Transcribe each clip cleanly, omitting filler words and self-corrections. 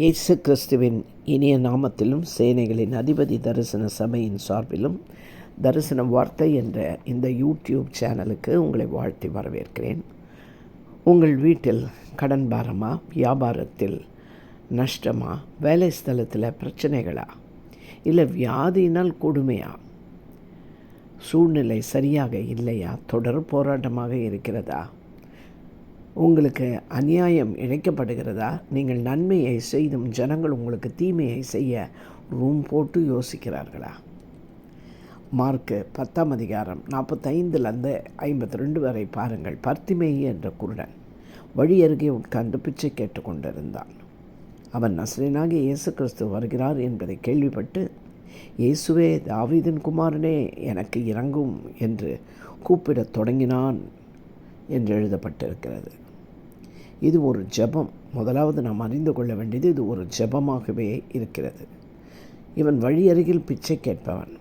இயேசு கிறிஸ்துவின் இனிய நாமத்திலும் சேனைகளின் அதிபதி தரிசன சபையின் சார்பிலும் தரிசன வார்த்தை என்ற இந்த யூடியூப் சேனலுக்கு உங்களை வாழ்த்தி வரவேற்கிறேன். உங்கள் வீட்டில் கடன் பாரமா, வியாபாரத்தில் நஷ்டமா, வேலை ஸ்தலத்தில் பிரச்சனைகளா, இல்லை வியாதியினால் கொடுமையா, சூழ்நிலை சரியாக இல்லையா, தொடர் போராட்டமாக இருக்கிறதா, உங்களுக்கு அநியாயம் இழைக்கப்படுகிறதா, நீங்கள் நன்மையை செய்தும் ஜனங்கள் உங்களுக்கு தீமையை செய்ய ரூம் போட்டு யோசிக்கிறார்களா? மார்க்கு 10 அதிகாரம் 45 52 வரை பாருங்கள். பர்த்திமேயு என்ற குருடன் வழி அருகே உட்கார்ந்து பிச்சை கேட்டு கொண்டிருந்தான். அவன் நசரேயனாகிய இயேசு கிறிஸ்து வருகிறார் என்பதை கேள்விப்பட்டு, இயேசுவே, தாவீதின் குமாரனே, எனக்கு இறங்கும் என்று கூப்பிடத் தொடங்கினான் என்று எழுதப்பட்டிருக்கிறது. இது ஒரு ஜெபம். முதலாவது நாம் அறிந்து கொள்ள வேண்டியது, இது ஒரு ஜெபமாகவே இருக்கிறது. இவன் வழி அருகில் பிச்சை கேட்பவன்.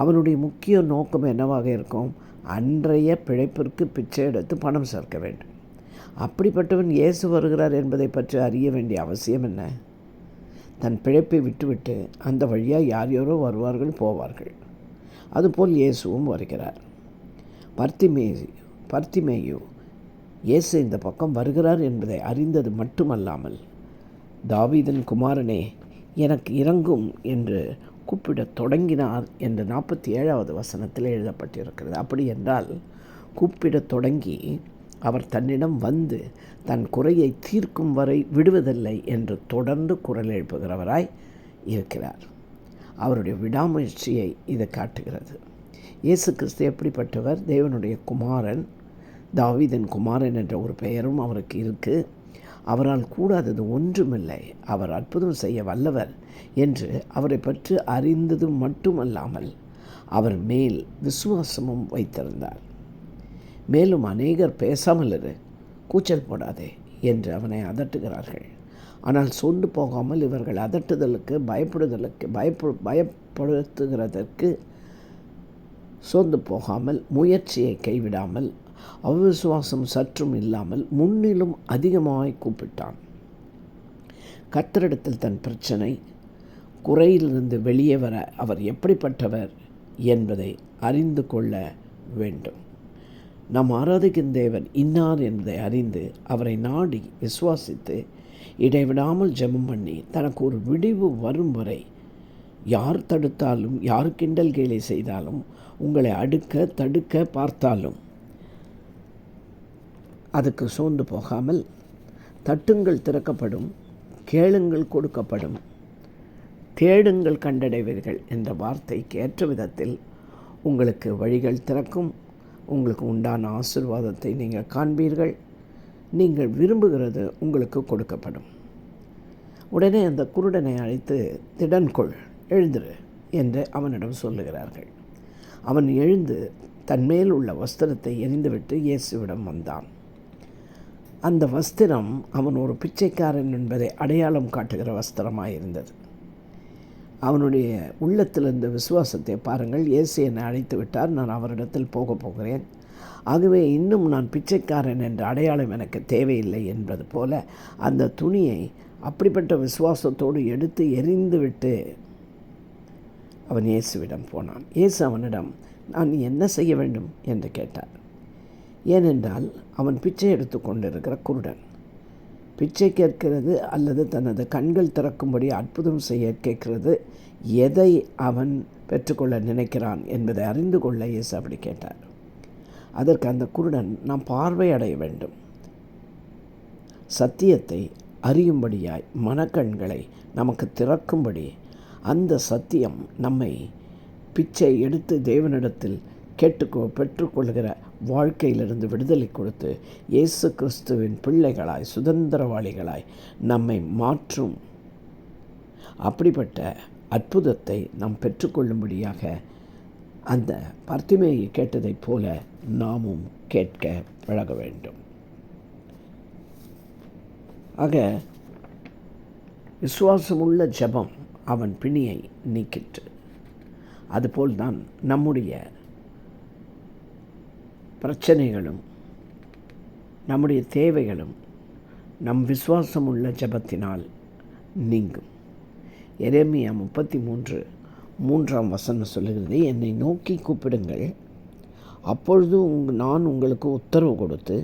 அவனுடைய முக்கிய நோக்கம் என்னவாக இருக்கும்? அன்றைய பிழைப்பிற்கு பிச்சை எடுத்து பணம் சேர்க்க வேண்டும். அப்படிப்பட்டவன் இயேசு வருகிறார் என்பதை பற்றி அறிய வேண்டிய அவசியம் என்ன? தன் பிழைப்பை விட்டுவிட்டு அந்த வழியாக யாரோ வருவார்கள், போவார்கள். அதுபோல் இயேசுவும் வருகிறார். பர்த்திமேயு இயேசு இந்த பக்கம் வருகிறார் என்பதை அறிந்தது மட்டுமல்லாமல், தாவீதின் குமாரனே, எனக்கு இறங்கும் என்று கூப்பிடத் தொடங்கினார் என்று 47வது வசனத்தில் எழுதப்பட்டிருக்கிறது. அப்படி என்றால், கூப்பிடத் தொடங்கி அவர் தன்னிடம் வந்து தன் குறையை தீர்க்கும் வரை விடுவதில்லை என்று தொடர்ந்து குரல் எழுப்புகிறவராய் இருக்கிறார். அவருடைய விடாமுயற்சியை இது காட்டுகிறது. இயேசு கிறிஸ்து எப்படிப்பட்டவர்? தேவனுடைய குமாரன், தாவீதின் குமாரன் என்ற ஒரு பெயரும் அவருக்கு இருக்குது. அவரால் கூடாதது ஒன்றுமில்லை, அவர் அற்புதம் செய்ய வல்லவர் என்று அவரை பற்றி அறிந்தது மட்டுமல்லாமல் அவர் மேல் விசுவாசமும் வைத்திருந்தார். மேலும் அநேகர் பேசாமல் இரு, கூச்சல் போடாதே என்று அவனை அதட்டுகிறார்கள். ஆனால் சோர்ந்து போகாமல் இவர்கள் அதட்டுதலுக்கு பயப்படுத்துகிறதற்கு சோர்ந்து போகாமல், முயற்சியை கைவிடாமல், அவிசுவாசம் சற்றும் இல்லாமல் முன்னிலும் அதிகமாய் கூப்பிட்டான். கர்த்தரிடத்தில் தன் பிரச்சனை குறையிலிருந்து வெளியே வர அவர் எப்படிப்பட்டவர் என்பதை அறிந்து கொள்ள வேண்டும். நாம் ஆராதிக்கும் தேவன் இன்னார் என்பதை அறிந்து அவரை நாடி விசுவாசித்து இடைவிடாமல் ஜெபம் பண்ணி தனக்கு ஒரு விடிவு வரும் வரை யார் தடுத்தாலும், யார் கிண்டல் கேலி செய்தாலும், உங்களை அடுக்க தடுக்க பார்த்தாலும் அதுக்கு சோர்ந்து போகாமல், தட்டுங்கள் திறக்கப்படும், கேளுங்கள் கொடுக்கப்படும், தேடுங்கள் கண்டடைவீர்கள் என்ற வார்த்தைக்கு ஏற்ற விதத்தில் உங்களுக்கு வழிகள் திறக்கும். உங்களுக்கு உண்டான ஆசீர்வாதத்தை நீங்கள் காண்பீர்கள். நீங்கள் விரும்புகிறது உங்களுக்கு கொடுக்கப்படும். உடனே அந்த குருடனை அழைத்து, திடன்கொள், எழுந்திரு என்று அவனிடம் சொல்லுகிறார்கள். அவன் எழுந்து தன்மேல் உள்ள வஸ்திரத்தை எறிந்துவிட்டு இயேசுவிடம் வந்தான். அந்த வஸ்திரம் அவன் ஒரு பிச்சைக்காரன் என்பதை அடையாளம் காட்டுகிற வஸ்திரமாக இருந்தது. அவனுடைய உள்ளத்தில் இருந்த விசுவாசத்தை பாருங்கள். இயேசு என்னை அழைத்து விட்டார், நான் அவரிடத்தில் போகிறேன். ஆகவே இன்னும் நான் பிச்சைக்காரன் என்ற அடையாளம் எனக்கு தேவையில்லை என்பது போல அந்த துணியை அப்படிப்பட்ட விசுவாசத்தோடு எடுத்து எறிந்துவிட்டு அவன் இயேசுவிடம் போனான். இயேசு அவனிடம், நான் என்ன செய்ய வேண்டும் என்று கேட்டார். ஏனென்றால் அவன் பிச்சை எடுத்து கொண்டிருக்கிற குருடன். பிச்சை கேட்கிறது அல்லது தனது கண்கள் திறக்கும்படி அற்புதம் செய்ய கேட்கிறது, எதை அவன் பெற்றுக்கொள்ள நினைக்கிறான் என்பதை அறிந்து கொள்ள இயேசு அப்படி கேட்டார். அதற்கு அந்த குருடன், நாம் பார்வையடைய வேண்டும், சத்தியத்தை அறியும்படியாய் மனக்கண்களை நமக்கு திறக்கும்படி அந்த சத்தியம் நம்மை பிச்சை எடுத்து தேவனிடத்தில் பெற்றுக்கொள்கிற வாழ்க்கையிலிருந்து விடுதலை கொடுத்து இயேசு கிறிஸ்துவின் பிள்ளைகளாய், சுதந்திரவாளிகளாய் நம்மை மாற்றும். அப்படிப்பட்ட அற்புதத்தை நாம் பெற்றுக்கொள்ளும்படியாக அந்த பர்த்திமேயு கேட்டதைப் போல நாமும் கேட்க பழக வேண்டும். ஆக விசுவாசமுள்ள ஜெபம் அவன் பிணியை நீக்கிற்று. அதுபோல்தான் நம்முடைய பிரச்சனைகளும் நம்முடைய தேவைகளும் நம் விசுவாசமுள்ள ஜெபத்தினால் நீங்கும். எரேமியா 33:3 சொல்லுகிறது, என்னை நோக்கி கூப்பிடுங்கள், அப்பொழுது நான் உங்களுக்கு உத்தரவு கொடுத்து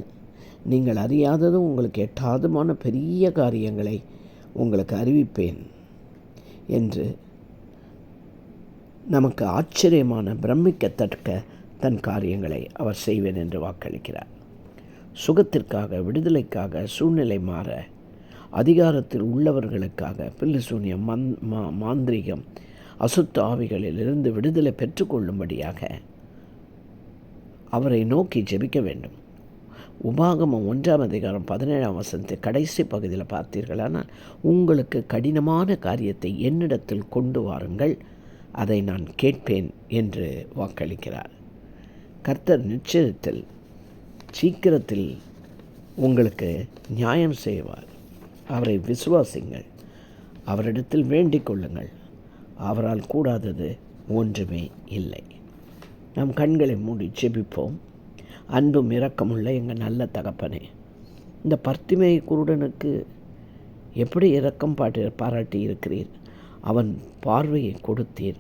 நீங்கள் அறியாததும் உங்களுக்கு எட்டாததுமான பெரிய காரியங்களை உங்களுக்கு அறிவிப்பேன் என்று நமக்கு ஆச்சரியமான பிரமிக்கத்தக்க தன் காரியங்களை அவர் செய்வேன் என்று வாக்களிக்கிறார். சுகத்திற்காக, விடுதலைக்காக, சூழ்நிலை மாற, அதிகாரத்தில் உள்ளவர்களுக்காக, பில்லி சூனியம், மாந்திரிகம், அசுத்த ஆவிகளிலிருந்து விடுதலை பெற்றுக்கொள்ளும்படியாக அவரை நோக்கி ஜெபிக்க வேண்டும். உபாகமம் 1:17 கடைசி பகுதியில் பார்த்தீர்களானால், உங்களுக்கு கடினமான காரியத்தை என்னிடத்தில் கொண்டு வாருங்கள், அதை நான் கேட்பேன் என்று வாக்களிக்கிறார். கர்த்தர் நிச்சயத்தில் சீக்கிரத்தில் உங்களுக்கு நியாயம் செய்வார். அவரை விசுவாசிங்கள், அவரிடத்தில் வேண்டிக் கொள்ளுங்கள், அவரால் கூடாதது ஒன்றுமே இல்லை. நம் கண்களை மூடி ஜெபிப்போம். அன்பும் இரக்கமுள்ள எங்கள் நல்ல தகப்பனே, இந்த பர்த்திமை குருடனுக்கு எப்படி இரக்கம் பாராட்டி இருக்கிறீர். அவன் பார்வையை கொடுத்தீர்.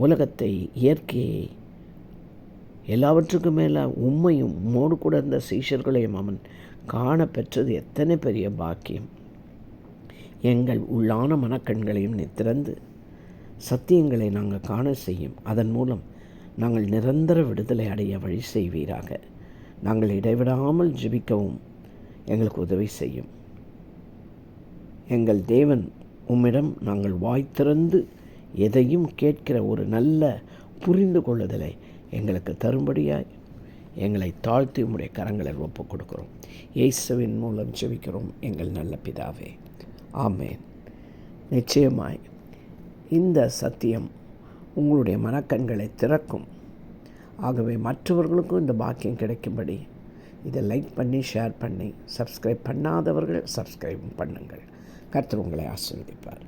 உலகத்தை, இயற்கையை, எல்லாவற்றுக்கும் மேலே உம்மையும் மோடு கூட இருந்த சீஷர்களையும் அவன் காண பெற்றது எத்தனை பெரிய பாக்கியம். எங்கள் உள்ளான மனக்கண்களையும் நீ திறந்து சத்தியங்களை நாங்கள் காண செய்யும். அதன் மூலம் நாங்கள் நிரந்தர விடுதலை அடைய வழி செய்வீராக. நாங்கள் இடைவிடாமல் ஜெபிக்கவும் எங்களுக்கு உதவி செய்யும். எங்கள் தேவன், உம்மிடம் நாங்கள் வாய் திறந்து எதையும் கேட்கிற ஒரு நல்ல புரிந்து கொள்ளுதலை எங்களுக்கு தரும்படியாய் எங்களை தாழ்த்தி உம்முடைய கரங்களில் ஒப்புக் கொடுக்கிறோம். இயேசுவின் மூலம் ஜெபிக்கிறோம் எங்கள் நல்ல பிதாவே, ஆமேன். நிச்சயமாய் இந்த சத்தியம் உங்களுடைய மனக்கண்களை திறக்கும். ஆகவே மற்றவர்களுக்கும் இந்த பாக்கியம் கிடைக்கும்படி இதை லைக் பண்ணி, ஷேர் பண்ணி, சப்ஸ்கிரைப் பண்ணாதவர்கள் சப்ஸ்கிரைப் பண்ணுங்கள். கர்த்தர் உங்களை ஆசீர்வதிப்பார்.